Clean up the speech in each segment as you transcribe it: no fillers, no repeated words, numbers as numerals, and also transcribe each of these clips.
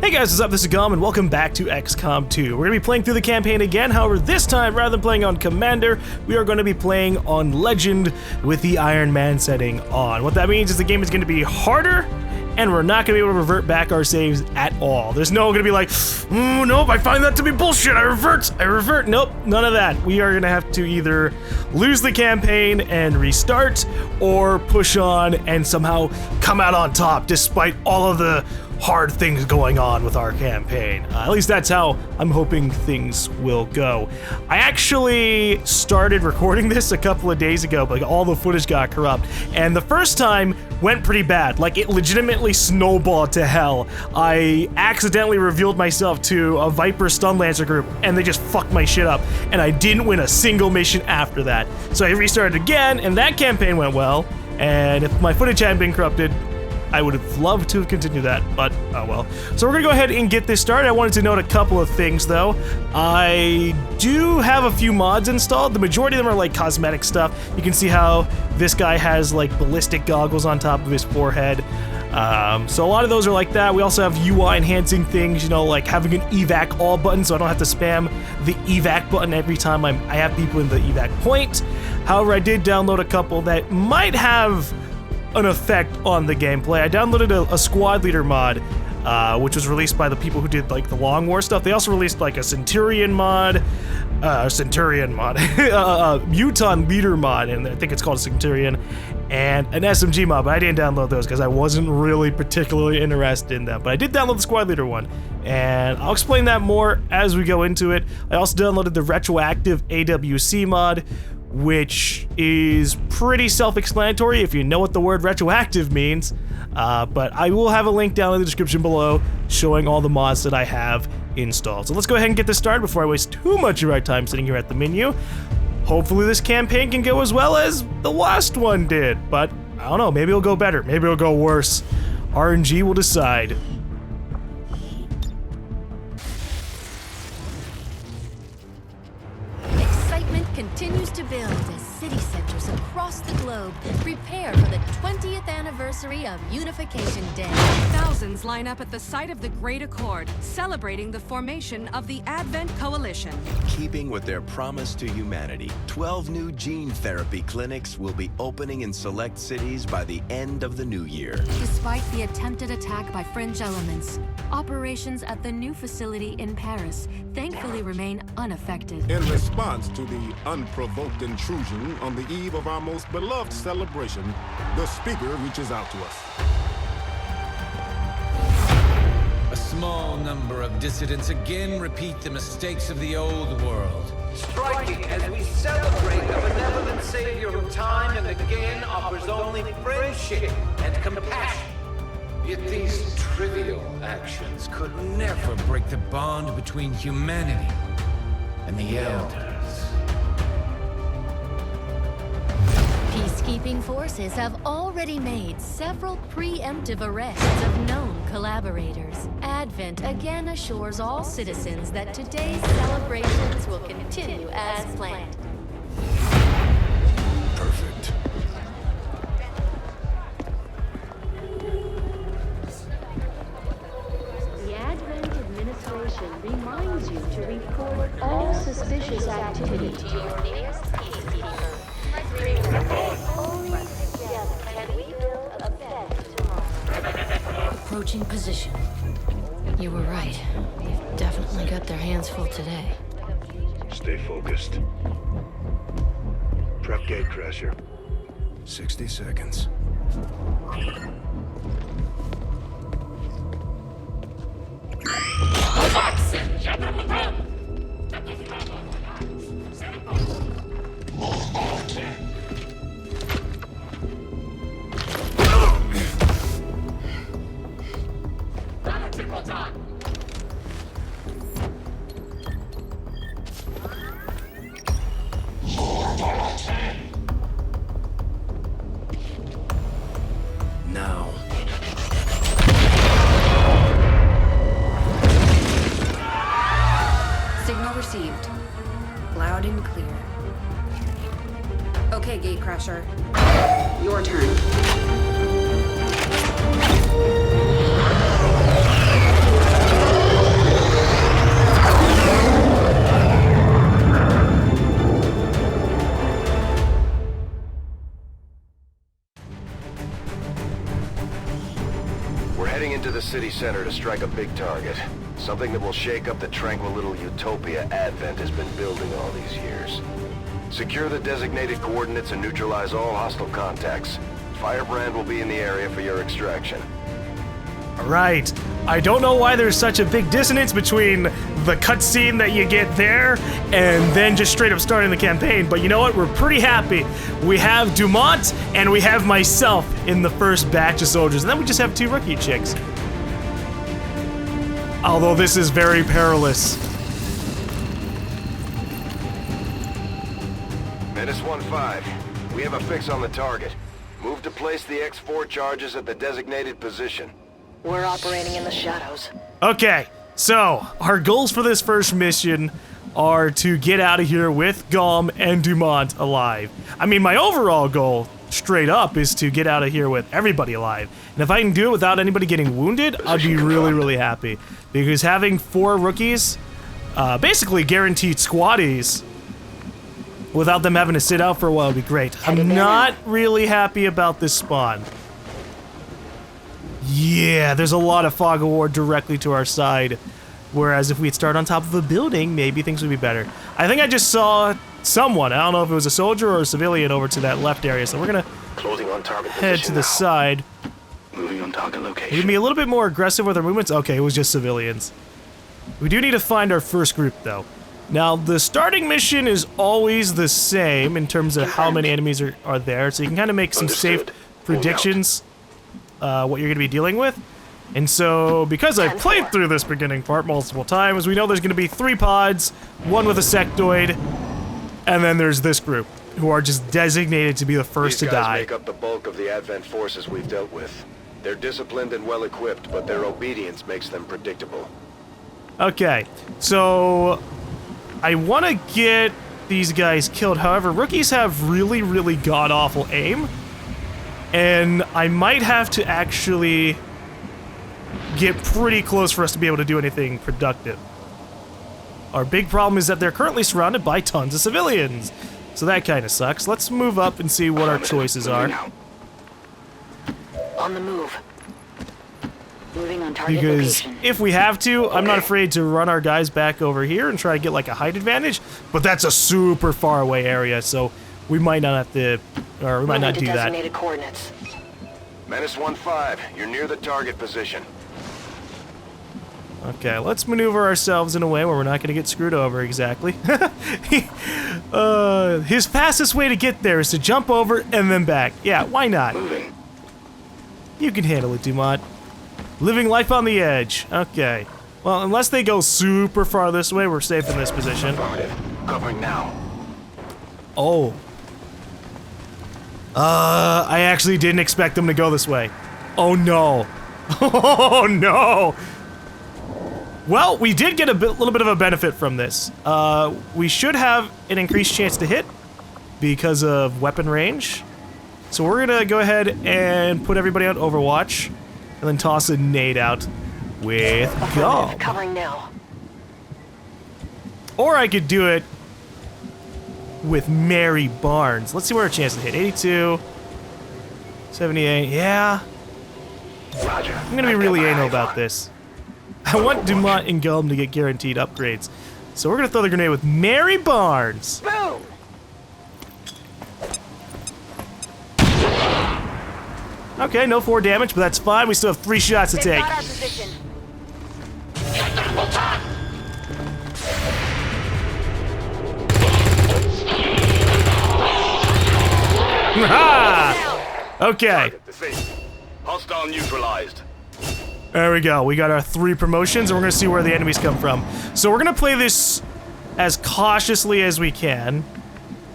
Hey guys, what's up? This is GaLm and welcome back to XCOM 2. We're going to be playing through the campaign again, however this time, rather than playing on Commander, we are going to be playing on Legend with the Ironman setting on. What that means is the game is going to be harder, and we're not going to be able to revert back our saves at all. There's no going to be like, oh, nope, I find that to be bullshit, I revert. Nope, none of that. We are going to have to either lose the campaign and restart, or push on and somehow come out on top despite all of the hard things going on with our campaign. At least that's how I'm hoping things will go. I actually started recording this a couple of days ago, but like all the footage got corrupt, and the first time went pretty bad. Like it legitimately snowballed to hell. I accidentally revealed myself to a Viper Stun Lancer group, and they just fucked my shit up, and I didn't win a single mission after that. So I restarted again, and that campaign went well, and if my footage hadn't been corrupted, I would have loved to have continued that, but oh well. So we're gonna go ahead and get this started. I wanted to note a couple of things though. I do have a few mods installed. The majority of them are like cosmetic stuff. You can see how this guy has like ballistic goggles on top of his forehead. So a lot of those are like that. We also have UI enhancing things, you know, like having an evac all button so I don't have to spam the evac button every time I have people in the evac point. However, I did download a couple that might have an effect on the gameplay. I downloaded a squad leader mod, which was released by the people who did like the Long War stuff. They also released like a Centurion mod, Muton leader mod, and I think it's called a Centurion, and an SMG mod, but I didn't download those because I wasn't really particularly interested in them. But I did download the squad leader one, and I'll explain that more as we go into it. I also downloaded the retroactive AWC mod, which is pretty self-explanatory if you know what the word retroactive means, but I will have a link down in the description below showing all the mods that I have installed. So let's go ahead and get this started before I waste too much of our time sitting here at the menu. Hopefully this campaign can go as well as the last one did, but I don't know, maybe it'll go better, maybe it'll go worse. RNG will decide. Continues to build as city centers across the globe prepare for the 20th anniversary of Unification Day. Thousands line up at the site of the Great Accord, celebrating the formation of the Advent Coalition. Keeping with their promise to humanity, 12 new gene therapy clinics will be opening in select cities by the end of the new year. Despite the attempted attack by fringe elements, operations at the new facility in Paris thankfully remain unaffected. In response to the unprovoked intrusion on the eve of our most beloved celebration, the speaker reaches out to us. A small number of dissidents again repeat the mistakes of the old world. Striking as we celebrate the benevolent savior who time and again offers only friendship and compassion. Yet these trivial actions could never break the bond between humanity and the Elders. Peacekeeping forces have already made several preemptive arrests of known collaborators. Advent again assures all citizens that today's celebrations will continue as planned. Perfect. The Advent administration reminds you to report all suspicious activity to your nearest peacekeeper. Only together can we build a better tomorrow. Approaching position. You were right. They've definitely got their hands full today. Stay focused. Prep Gatecrasher. 60 seconds. Now. Signal received. Loud and clear. Okay, Gatecrasher. Your turn. We're heading into the city center to strike a big target. Something that will shake up the tranquil little utopia Advent has been building all these years. Secure the designated coordinates and neutralize all hostile contacts. Firebrand will be in the area for your extraction. Right. I don't know why there's such a big dissonance between the cutscene that you get there and then just straight up starting the campaign, but you know what? We're pretty happy. We have Dumont and we have myself in the first batch of soldiers, and then we just have 2 rookie chicks. Although this is very perilous. Menace 1-5. We have a fix on the target. Move to place the X4 charges at the designated position. We're operating in the shadows. Okay, so our goals for this first mission are to get out of here with GaLm and Dumont alive. I mean, my overall goal, straight up, is to get out of here with everybody alive. And if I can do it without anybody getting wounded, I'd be really, really happy. Because having 4 rookies, basically guaranteed squaddies, without them having to sit out for a while would be great. I'm not really happy about this spawn. Yeah, there's a lot of fog of war directly to our side. Whereas if we'd start on top of a building, maybe things would be better. I think I just saw someone, I don't know if it was a soldier or a civilian, over to that left area. So we're gonna head to the side. Moving on target location. We're gonna be a little bit more aggressive with our movements. Okay, it was just civilians. We do need to find our first group though. Now, the starting mission is always the same in terms of how many enemies are there, so you can kind of make some safe predictions what you're going to be dealing with. And so, because I've played through this beginning part multiple times, we know there's going to be 3 pods, 1 with a sectoid, and then there's this group, who are just designated to be the first to die. These guys make up the bulk of the Advent forces we've dealt with. They're disciplined and well-equipped, but their obedience makes them predictable. Okay, so I want to get these guys killed. However, rookies have really, really god-awful aim. And I might have to actually get pretty close for us to be able to do anything productive. Our big problem is that they're currently surrounded by tons of civilians. So that kind of sucks. Let's move up and see what our choices are. On the move. Moving on target Because location. if we have to, I'm not afraid to run our guys back over here and try to get like a height advantage. But that's a super far away area, so we might not have to, or we might not do that. Designated coordinates. Menace 1-5, you're near the target position. Okay, let's maneuver ourselves in a way where we're not going to get screwed over exactly. His fastest way to get there is to jump over and then back. Yeah, why not? Moving. You can handle it, Dumont. Living life on the edge. Okay. Well, unless they go super far this way, we're safe in this position. Affirmative. Covering now. Oh. I actually didn't expect them to go this way. Oh no. Oh no. Well, we did get a little bit of a benefit from this. We should have an increased chance to hit because of weapon range. So we're gonna go ahead and put everybody on Overwatch and then toss a nade out with GaLm. Covering now. Or I could do it with Mary Barnes. Let's see where our chance to hit. 82, 78, yeah. Roger. I'm gonna be really anal about this. I want Dumont and GaLm to get guaranteed upgrades. So we're gonna throw the grenade with Mary Barnes. Boom! Okay, no 4 damage, but that's fine. We still have 3 shots to take. Got our position. Ha! Okay. Hostile neutralized. There we go. We got our 3 promotions, and we're gonna see where the enemies come from. So we're gonna play this as cautiously as we can.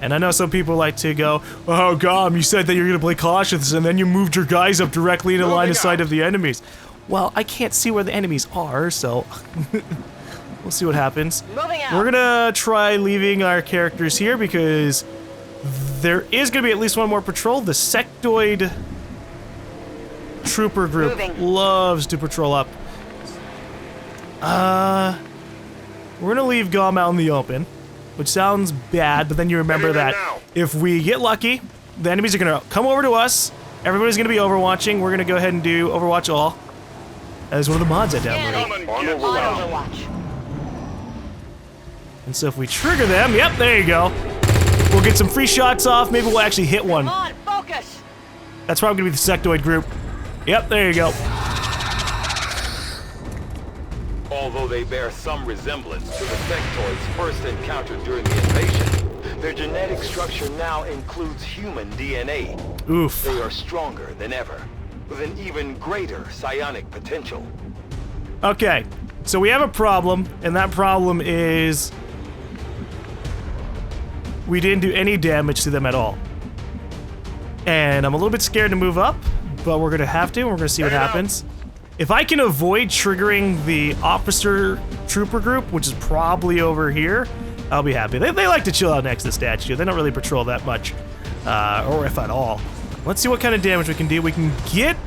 And I know some people like to go, oh, GaLm, you said that you're gonna play cautious, and then you moved your guys up directly into line of sight of the enemies. Well, I can't see where the enemies are, so we'll see what happens. Moving out. We're gonna try leaving our characters here because there is gonna be at least 1 more patrol. The Sectoid trooper group loves to patrol up. We're gonna leave GaLm out in the open, which sounds bad, but then you remember that if we get lucky, the enemies are gonna come over to us. Everybody's gonna be overwatching. We're gonna go ahead and do Overwatch all. That is one of the mods I downloaded. On Overwatch. And so if we trigger them, yep, there you go. We'll get some free shots off. Maybe we'll actually hit one. Come on, focus. That's probably gonna be the Sectoid group. Yep, there you go. Although they bear some resemblance to the Sectoids first encountered during the invasion, their genetic structure now includes human DNA. Oof. They are stronger than ever, with an even greater psionic potential. Okay, so we have a problem, and that problem is we didn't do any damage to them at all. And I'm a little bit scared to move up, but we're gonna have to, and we're gonna see what happens. If I can avoid triggering the officer trooper group, which is probably over here, I'll be happy. They like to chill out next to the statue. They don't really patrol that much, or if at all. Let's see what kind of damage we can do. We can get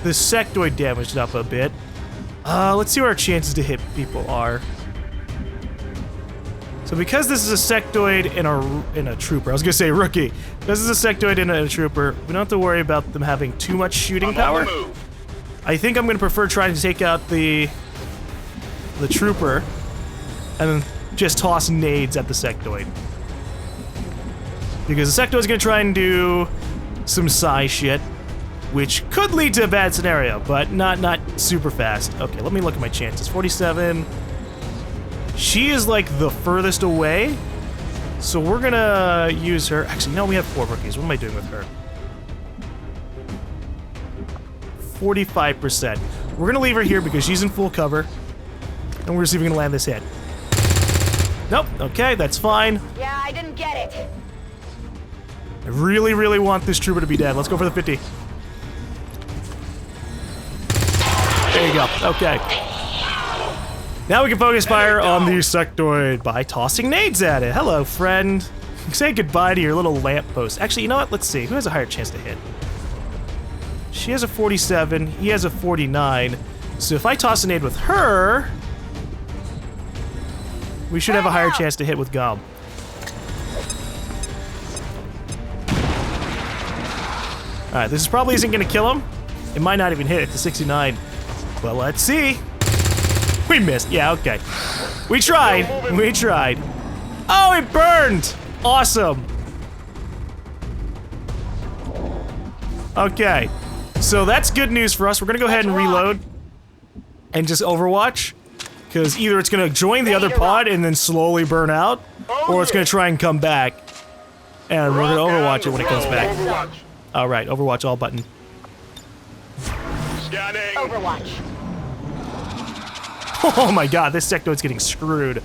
the Sectoid damaged up a bit. Let's see what our chances to hit people are. So because this is a Sectoid and a trooper, I was gonna say rookie. Because this is a Sectoid and a trooper, we don't have to worry about them having too much shooting power. I think I'm gonna prefer trying to take out the trooper and then just toss nades at the Sectoid. Because the Sectoid's gonna try and do some psi shit, which could lead to a bad scenario, but not super fast. Okay, let me look at my chances. 47. She is like the furthest away, so we're gonna use her. Actually, no, we have 4 rookies. What am I doing with her? 45%. We're gonna leave her here because she's in full cover, and we're gonna see if we can land this hit. Nope. Okay, that's fine. Yeah, I didn't get it. I really, really want this trooper to be dead. Let's go for the 50. There you go. Okay. Now we can focus fire on the Sectoid by tossing nades at it. Hello, friend. Say goodbye to your little lamppost. Actually, you know what? Let's see. Who has a higher chance to hit? She has a 47. He has a 49. So if I toss a nade with her, we should have a higher chance to hit with GaLm. Alright, this probably isn't going to kill him. It might not even hit it to 69. But let's see. We missed. Yeah, okay. We tried. We tried. Oh, it burned! Awesome. Okay. So that's good news for us. We're going to go ahead and reload and just Overwatch. Because either it's going to join the other pod and then slowly burn out, or it's going to try and come back. And we're going to Overwatch it when it comes back. Alright, Overwatch all button. Overwatch. Oh my god, this Sectoid's getting screwed.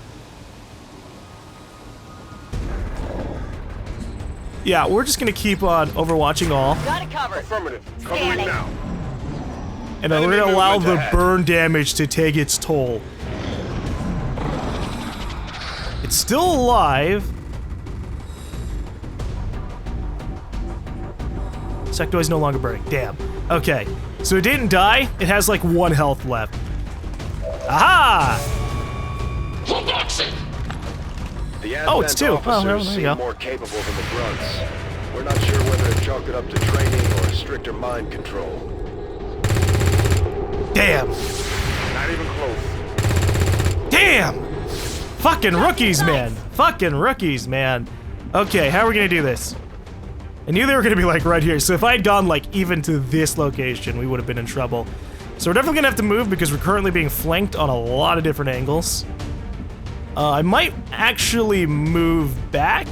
Yeah, we're just gonna keep on overwatching all. Got it covered. Affirmative. Covering now. And then we're gonna allow the burn damage to take its toll. It's still alive. Sectoid's no longer burning. Damn. Okay. So it didn't die. It has like 1 health left. Aha! Oh, it's 2. Oh, well, there you go. More capable than the grunts. We're not sure whether to chalk it up to training or stricter mind control. Damn. Not even close. Damn! Fucking rookies, man. Fucking rookies, man. Okay, how are we gonna do this? I knew they were gonna be like right here, so if I had gone like even to this location, we would have been in trouble. So we're definitely gonna have to move because we're currently being flanked on a lot of different angles. I might actually move back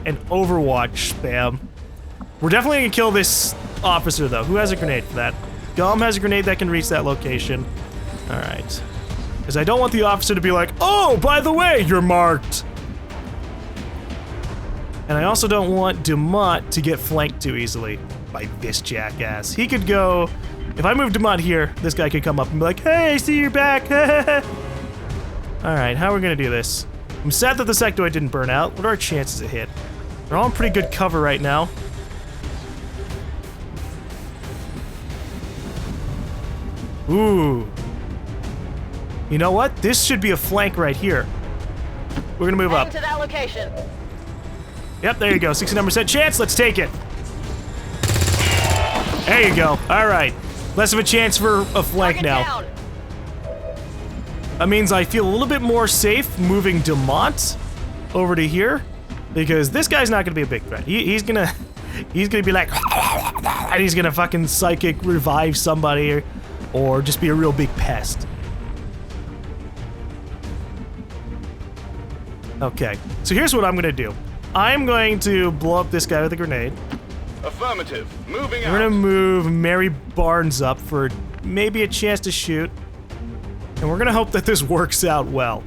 and Overwatch spam. We're definitely gonna kill this officer though. Who has a grenade for that? GaLm has a grenade that can reach that location. Alright. Because I don't want the officer to be like, oh, by the way, you're marked. And I also don't want Dumont to get flanked too easily by this jackass. He could go, if I move Dumont here, this guy could come up and be like, hey, I see you're back. Alright, how are we gonna do this? I'm sad that the Sectoid didn't burn out. What are our chances to hit? We're all in pretty good cover right now. Ooh. You know what? This should be a flank right here. We're gonna move up. To that location. Yep, there you go. 69% chance. Let's take it. There you go. All right. Less of a chance for a flank now. Down. That means I feel a little bit more safe moving Demont over to here, because this guy's not gonna be a big threat. He's gonna be like, and he's gonna fucking psychic revive somebody, or just be a real big pest. Okay, so here's what I'm gonna do. I'm going to blow up this guy with a grenade. Affirmative. Moving We're gonna move Mary Barnes up for maybe a chance to shoot. And we're gonna hope that this works out well.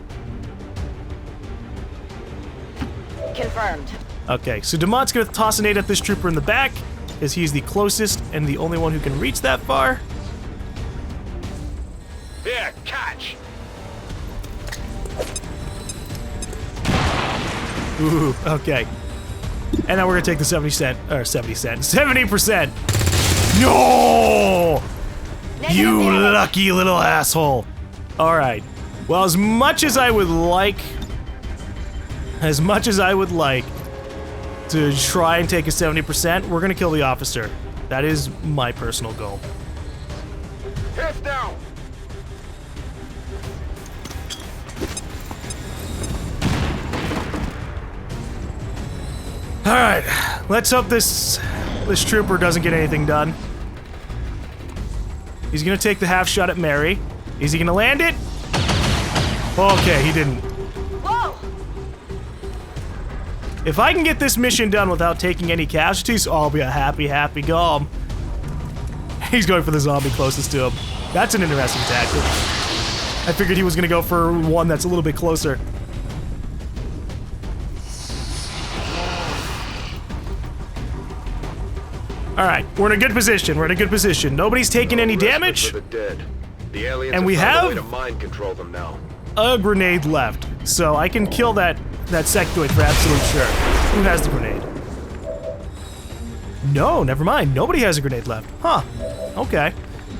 Confirmed. Okay, so Demont's gonna toss an 8 at this trooper in the back, because he's the closest and the only one who can reach that far. Here, catch. Ooh, okay. And now we're gonna take the 70%. No! You lucky little asshole. All right. Well, as much as I would like to try and take a 70%, we're gonna kill the officer. That is my personal goal. Heads down. All right. Let's hope this trooper doesn't get anything done. He's gonna take the half shot at Mary. Is he gonna land it? Okay, he didn't. Whoa! If I can get this mission done without taking any casualties, I'll be a happy GaLm. He's going for the zombie closest to him. That's an interesting tactic. I figured he was gonna go for one that's a little bit closer. All right, we're in a good position. Nobody's taking any damage. For the dead. The aliens And we found a way have- to mind control them now. A grenade left, so I can kill that sectoid for absolute sure. Who has the grenade? No, never mind. Nobody has a grenade left. Huh. Okay.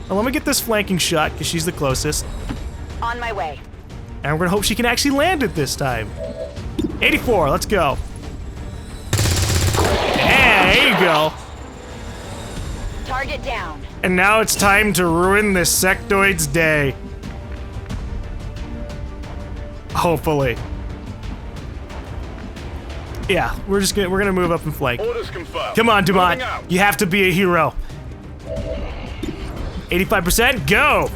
Well, let me get this flanking shot, because she's the closest. On my way. And we're gonna hope she can actually land it this time. 84, let's go. Yeah, there you go. Target down. And now it's time to ruin this sectoid's day. Hopefully. Yeah, we're gonna move up and flank. Orders confirmed. Come on, Dumont. Moving out. You have to be a hero. 85%, go!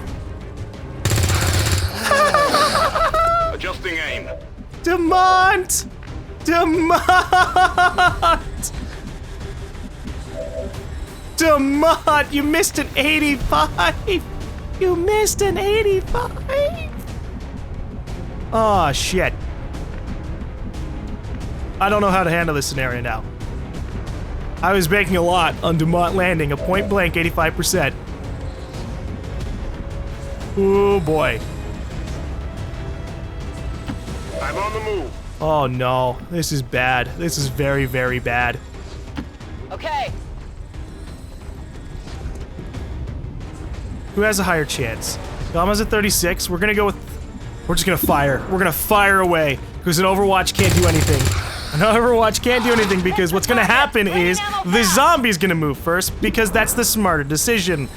Adjusting aim. Dumont! Demont, you missed an 85! You missed an 85! Oh, shit. I don't know how to handle this scenario now. I was banking a lot on Demont landing a point blank 85%. Oh boy. I'm on the move. Oh no, this is bad. This is very, very bad. Okay. Who has a higher chance? GaLm's at 36. We're just gonna fire. We're gonna fire away, because an Overwatch can't do anything. An Overwatch can't do anything, because what's gonna happen is the zombie's gonna move first, because that's the smarter decision.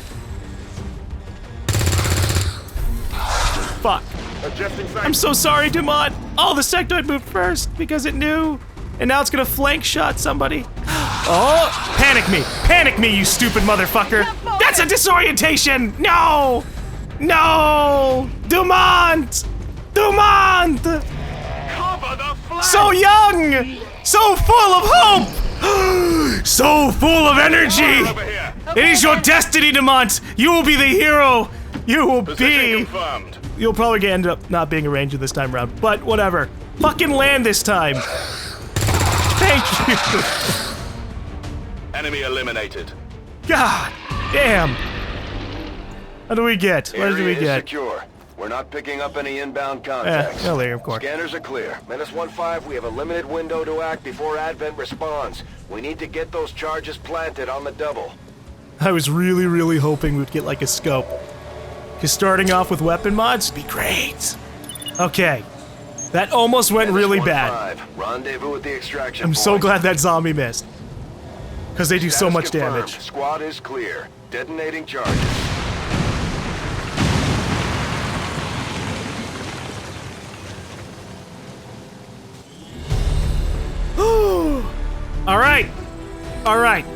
Fuck. Adjusting sight. I'm so sorry, Dumont. Oh, the sectoid moved first, because it knew. And now it's gonna flank shot somebody. Oh, panic me, you stupid motherfucker. That's a disorientation. No, Dumont. Cover the flag. So young, so full of hope, so full of energy. Over here. It is your destiny, Dumont. You will be the hero. You will Position be. confirmed. You'll probably end up not being a ranger this time around, but whatever. Fucking land this time. Thank you. Enemy eliminated. God damn. What do we get? What do we Area is get? secure. We're not picking up any inbound contacts. No, there, of course. Scanners are clear. Menace 1-5, we have a limited window to act before Advent responds. We need to get those charges planted on the double. I was really, really hoping we'd get like a scope. Because starting off with weapon mods would be great. Okay. That almost went really bad. Rendezvous at the extraction I'm so point. glad that zombie missed. Because they do so Status much confirmed. damage. Squad is clear. Detonating charges. All right.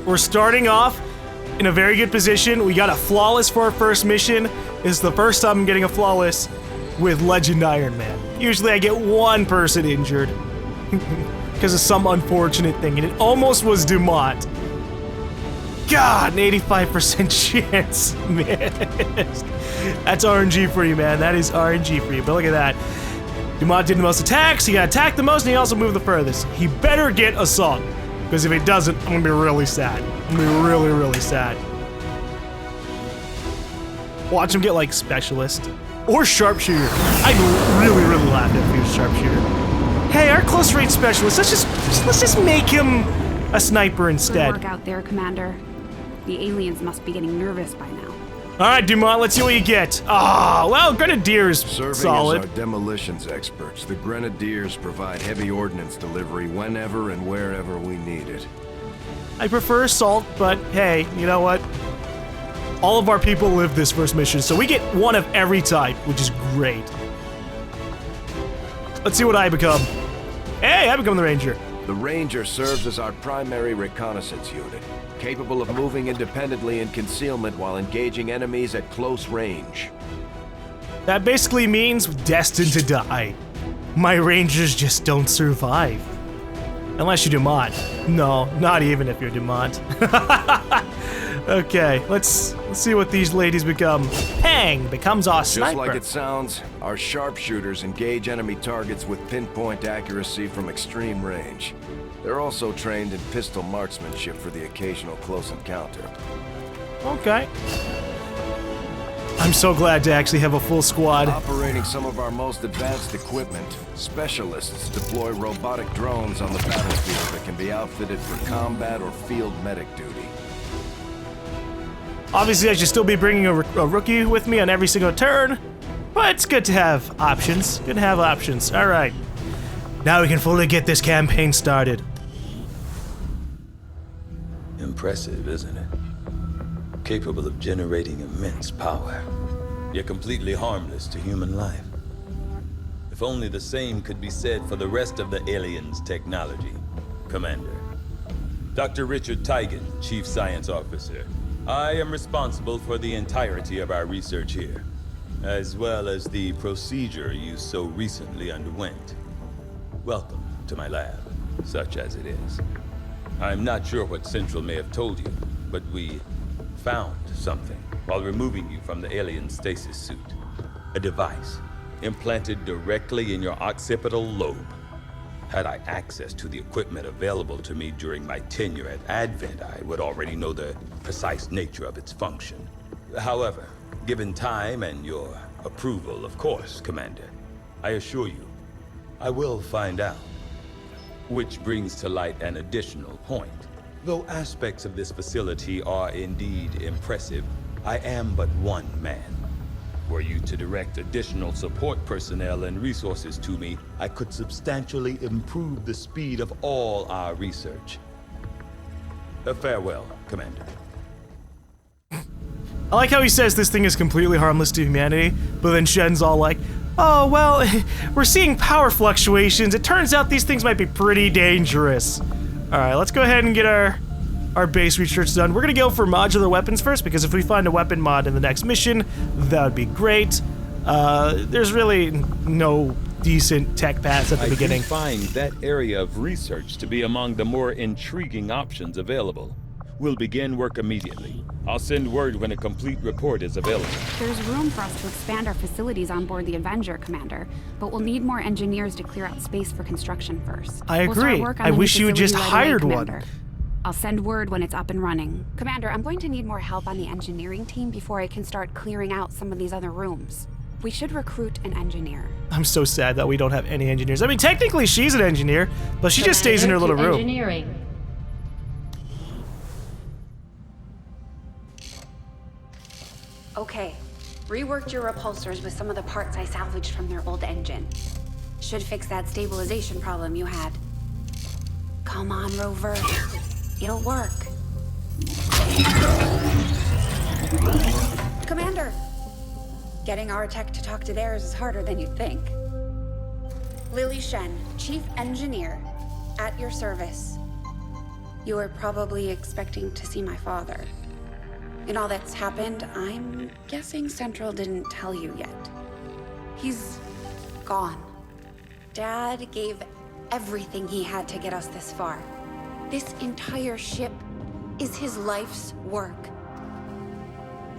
We're starting off in a very good position. We got a flawless for our first mission. This is the first time I'm getting a flawless with Legend Iron Man. Usually I get one person injured because of some unfortunate thing, and it almost was Dumont. God, an 85% chance. Man. That's RNG for you, man. That is RNG for you. But look at that. Dumont did the most attacks, he got attacked the most, and he also moved the furthest. He better get assault, because if he doesn't, I'm gonna be really sad. I'm gonna be really, really sad. Watch him get like specialist or sharpshooter. I'd really, really laugh if he was sharpshooter. Hey, our close range specialist. Let's just make him a sniper instead. Good work out there, Commander. The aliens must be getting nervous by now. All right, Dumont, let's see what you get. Well, Grenadiers Serving solid. as our demolitions experts, the Grenadiers provide heavy ordnance delivery whenever and wherever we need it. I prefer assault, but hey, you know what? All of our people live this first mission, so we get one of every type, which is great. Let's see what I become. Hey, I become the Ranger. The Ranger serves as our primary reconnaissance unit, capable of moving independently in concealment while engaging enemies at close range. That basically means destined to die. My Rangers just don't survive. Unless you're Dumont. No, not even if you're Dumont. Okay, let's see what these ladies become. Pang becomes our sniper. Just like it sounds, our sharpshooters engage enemy targets with pinpoint accuracy from extreme range. They're also trained in pistol marksmanship for the occasional close encounter. Okay. I'm so glad to actually have a full squad. Operating some of our most advanced equipment, specialists deploy robotic drones on the battlefield that can be outfitted for combat or field medic duty. Obviously, I should still be bringing a rookie with me on every single turn, but it's good to have options. Good to have options. All right. Now we can fully get this campaign started. Impressive, isn't it? Capable of generating immense power, yet completely harmless to human life. If only the same could be said for the rest of the aliens' technology, Commander. Dr. Richard Tigan, Chief Science Officer. I am responsible for the entirety of our research here, as well as the procedure you so recently underwent. Welcome to my lab, such as it is. I'm not sure what Central may have told you, but we found something while removing you from the alien stasis suit. A device implanted directly in your occipital lobe. Had I access to the equipment available to me during my tenure at Advent, I would already know the precise nature of its function. However, given time and your approval, of course, Commander, I assure you, I will find out. Which brings to light an additional point. Though aspects of this facility are indeed impressive, I am but one man. Were you to direct additional support personnel and resources to me, I could substantially improve the speed of all our research. Farewell, Commander. I like how he says this thing is completely harmless to humanity, but then Shen's all like, oh, well, we're seeing power fluctuations. It turns out these things might be pretty dangerous. All right, let's go ahead and get our base research done. We're gonna go for modular weapons first, because if we find a weapon mod in the next mission, that would be great. There's really no decent tech paths at the beginning. I find that area of research to be among the more intriguing options available. We'll begin work immediately. I'll send word when a complete report is available. There's room for us to expand our facilities on board the Avenger, Commander, but we'll need more engineers to clear out space for construction first. I agree. I wish you had just hired one. I'll send word when it's up and running. Commander, I'm going to need more help on the engineering team before I can start clearing out some of these other rooms. We should recruit an engineer. I'm so sad that we don't have any engineers. I mean, technically she's an engineer, but she just stays in her little room. Engineering. Okay, reworked your repulsors with some of the parts I salvaged from their old engine. Should fix that stabilization problem you had. Come on, Rover. It'll work. Commander! Getting our tech to talk to theirs is harder than you'd think. Lily Shen, Chief Engineer, at your service. You were probably expecting to see my father. In all that's happened, I'm guessing Central didn't tell you yet. He's gone. Dad gave everything he had to get us this far. This entire ship is his life's work.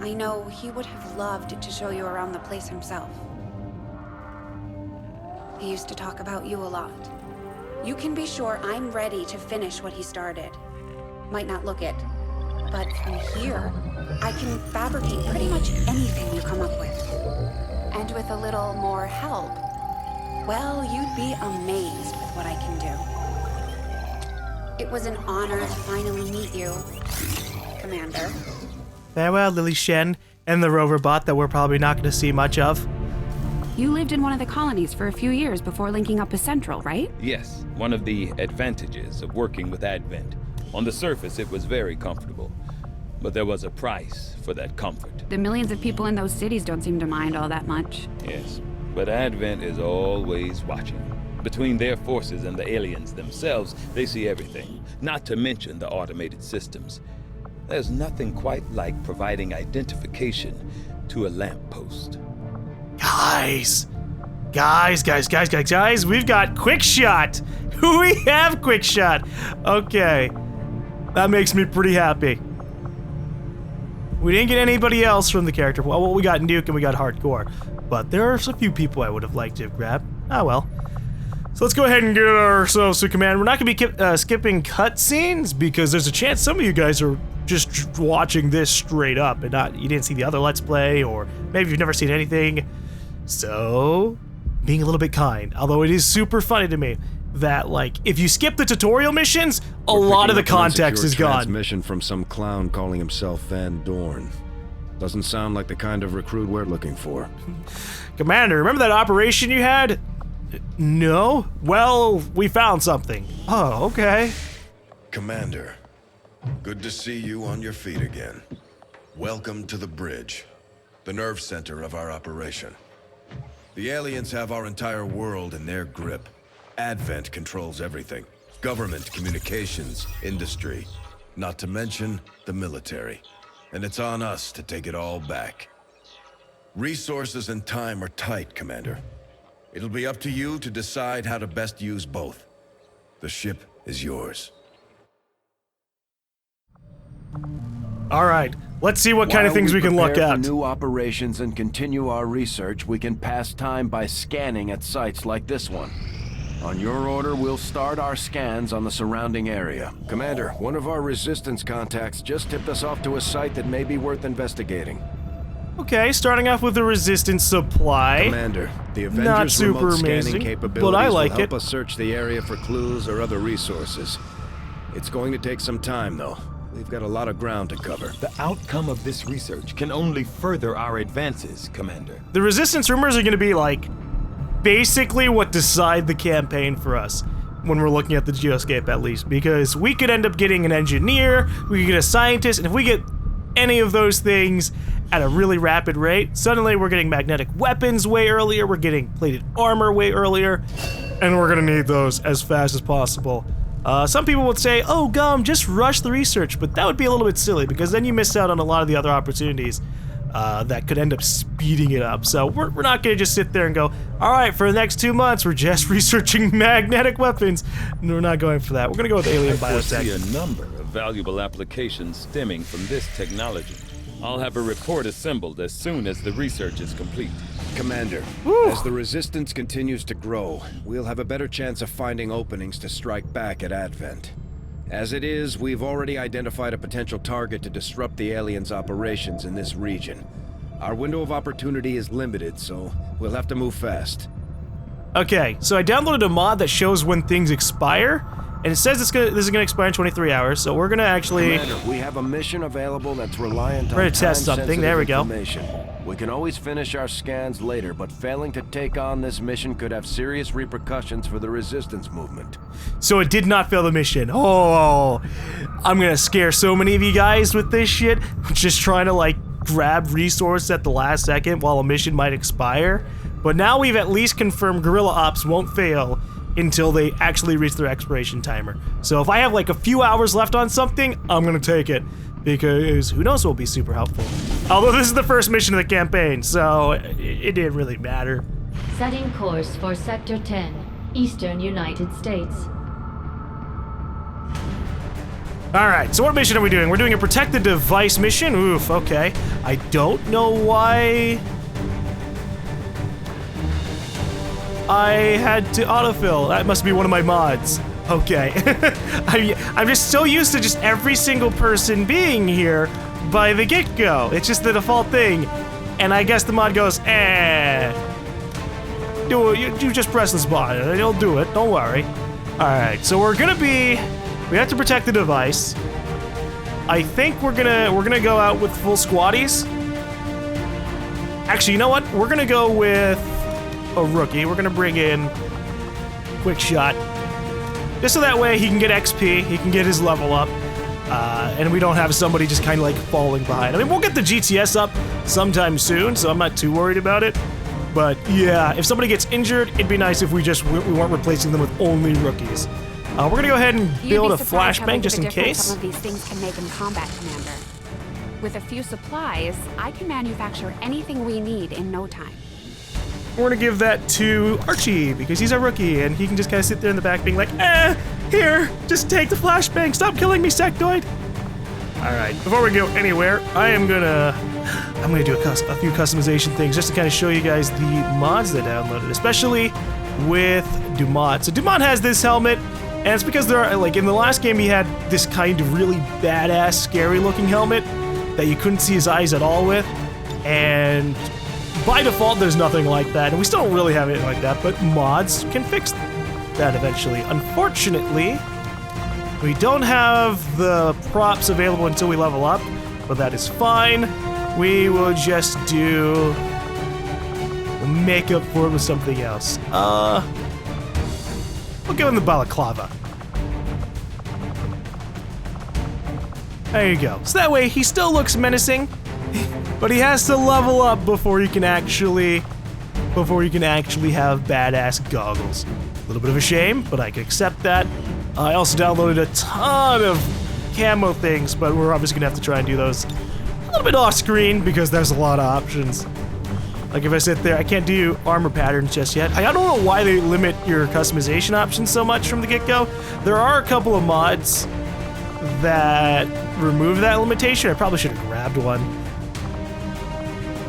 I know he would have loved to show you around the place himself. He used to talk about you a lot. You can be sure I'm ready to finish what he started. Might not look it, but from here, I can fabricate pretty much anything you come up with. And with a little more help, well, you'd be amazed with what I can do. It was an honor to finally meet you, Commander. Farewell, Lily Shen, and the rover bot that we're probably not going to see much of. You lived in one of the colonies for a few years before linking up with Central, right? Yes, one of the advantages of working with Advent. On the surface, it was very comfortable, but there was a price for that comfort. The millions of people in those cities don't seem to mind all that much. Yes, but Advent is always watching. Between their forces and the aliens themselves, they see everything, not to mention the automated systems. There's nothing quite like providing identification to a lamppost. Guys, we've got quick shot. We have quick shot. Okay, that makes me pretty happy. We didn't get anybody else from the character. Well, we got Nuke and we got Hardcore, but there's a few people I would have liked to have grabbed. Ah, well. So let's go ahead and get ourselves to command. We're not going to be skipping cutscenes because there's a chance some of you guys are just watching this straight up and you didn't see the other Let's Play, or maybe you've never seen anything. So, being a little bit kind, although it is super funny to me that, like, if you skip the tutorial missions, a lot of the context is gone. Transmission from some clown calling himself Van Dorn. Doesn't sound like the kind of recruit we're looking for. Commander, remember that operation you had? No? Well, we found something. Oh, okay. Commander, good to see you on your feet again. Welcome to the bridge, the nerve center of our operation. The aliens have our entire world in their grip. Advent controls everything. Government, communications, industry. Not to mention the military. And it's on us to take it all back. Resources and time are tight, Commander. It'll be up to you to decide how to best use both. The ship is yours. All right, let's see what kind of things we can look at. For new operations and continue our research, we can pass time by scanning at sites like this one. On your order, we'll start our scans on the surrounding area. Commander, one of our resistance contacts just tipped us off to a site that may be worth investigating. Okay, starting off with the resistance supply. Commander, the Avenger's not super remote amazing, scanning capabilities but I like will help it. us search the area for clues or other resources. It's going to take some time, though. We've got a lot of ground to cover. The outcome of this research can only further our advances, Commander. The resistance rumors are going to be like basically what decide the campaign for us when we're looking at the Geoscape, at least, because we could end up getting an engineer, we could get a scientist, and if we get any of those things at a really rapid rate, suddenly we're getting magnetic weapons way earlier, we're getting plated armor way earlier, and we're going to need those as fast as possible. Some people would say, oh, GaLm, just rush the research, but that would be a little bit silly because then you miss out on a lot of the other opportunities that could end up speeding it up. So we're not going to just sit there and go, all right, for the next 2 months, we're just researching magnetic weapons. No, we're not going for that. We're going to go with alien biotech. I see a number of valuable applications stemming from this technology. I'll have a report assembled as soon as the research is complete. Commander, as the resistance continues to grow, we'll have a better chance of finding openings to strike back at Advent. As it is, we've already identified a potential target to disrupt the aliens' operations in this region. Our window of opportunity is limited, so we'll have to move fast. Okay, so I downloaded a mod that shows when things expire, and it says this is gonna expire in 23 hours, so we're gonna actually... Commander, we have a mission available that's reliant on we're gonna test something, there we go. We can always finish our scans later, but failing to take on this mission could have serious repercussions for the resistance movement. So it did not fail the mission. Oh, I'm gonna scare so many of you guys with this shit. Just trying to like grab resources at the last second while a mission might expire. But now we've at least confirmed guerrilla ops won't fail until they actually reach their expiration timer. So if I have like a few hours left on something, I'm gonna take it, because who knows what will be super helpful. Although this is the first mission of the campaign, so it didn't really matter. Setting course for Sector 10, Eastern United States. Alright, so what mission are we doing? We're doing a protect the device mission? Oof, okay. I don't know why I had to autofill. That must be one of my mods. Okay. I'm just so used to just every single person being here by the get-go. It's just the default thing. And I guess the mod goes, do it, you just press this button and it'll do it, don't worry. Alright, so we have to protect the device. I think we're gonna go out with full squaddies. Actually, you know what? We're gonna go with a rookie. We're gonna bring in Quick Shot. Just so that way he can get XP, he can get his level up, and we don't have somebody just kind of like falling behind. I mean, we'll get the GTS up sometime soon, so I'm not too worried about it. But yeah, if somebody gets injured, it'd be nice if we weren't replacing them with only rookies. We're gonna go ahead and build a flashbang just in case. Some of these things can make in combat, Commander. With a few supplies, I can manufacture anything we need in no time. We're gonna give that to Archie, because he's a rookie, and he can just kind of sit there in the back being like, here, just take the flashbang, stop killing me, Sectoid. Alright, before we go anywhere, I'm gonna do a few customization things just to kind of show you guys the mods that I downloaded, especially with Dumont. So Dumont has this helmet, and it's because there are, like, in the last game he had this kind of really badass, scary looking helmet that you couldn't see his eyes at all with, and by default there's nothing like that, and we still don't really have anything like that, but mods can fix that eventually. Unfortunately, we don't have the props available until we level up, but that is fine. We will just we'll make up for it with something else. We'll give him the balaclava. There you go. So that way he still looks menacing, but he has to level up before you can actually have badass goggles. A little bit of a shame, but I can accept that. I also downloaded a ton of camo things, but we're obviously gonna have to try and do those a little bit off screen because there's a lot of options. Like if I sit there, I can't do armor patterns just yet. I don't know why they limit your customization options so much from the get-go. There are a couple of mods that remove that limitation. I probably should have grabbed one.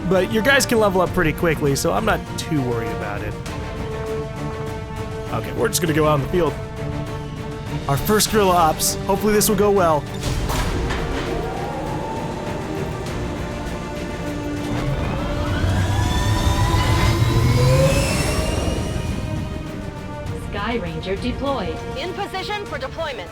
But your guys can level up pretty quickly, so I'm not too worried about it. Okay, we're just gonna go out in the field. Our first guerrilla ops. Hopefully this will go well. Sky Ranger deployed. In position for deployment.